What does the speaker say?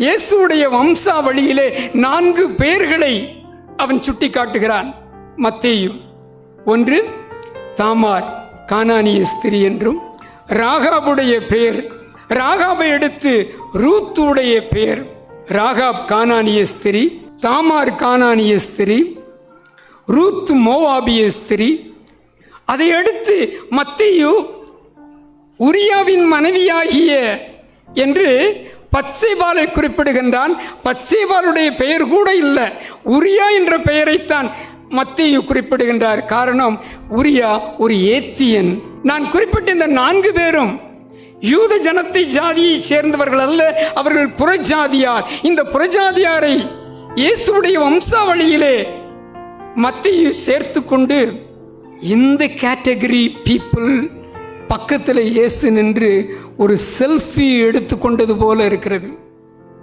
இயேசுடைய வம்சாவளியிலே 4 பெயர்களை அவன் சுட்டி காட்டுகிறான். மத்தேயு, ஒன்று தாமார் கானானிய ஸ்திரீ என்றும், ராகாபுடைய பெயர், ராகாபை எடுத்து ரூத்துடைய பெயர், ராகாப் கானானிய ஸ்திரீ, தாமார் கானானிய ஸ்திரீ, ரூத் மோவாபிய ஸ்திரீ. அதை அடுத்து மத்தேயு உரியாவின் மனைவியாகிய என்று பத்சேபாலை குறிப்பிடுகின்றான். பத்சேபாலுடைய பெயர் கூட இல்லை, உரியா என்ற பெயரைத்தான் மத்தேயு குறிப்பிடுகின்றார். காரணம், உரியா ஒரு ஏத்தியன். நான் குறிப்பிட்ட இந்த 4 பேரும் யூத ஜனத்தை ஜாதியை சேர்ந்தவர்கள் அல்ல, அவர்கள் புறஜாதியார். இந்த புறஜாதியாரை இயேசுடைய வம்சாவளியிலே மத்தேயு சேர்த்து கொண்டு இந்த கேட்டகரி பீப்புள் பக்கத்தில் இயேசு நின்று ஒரு செல்ஃபி எடுத்துக்கொண்டது போல இருக்கிறது.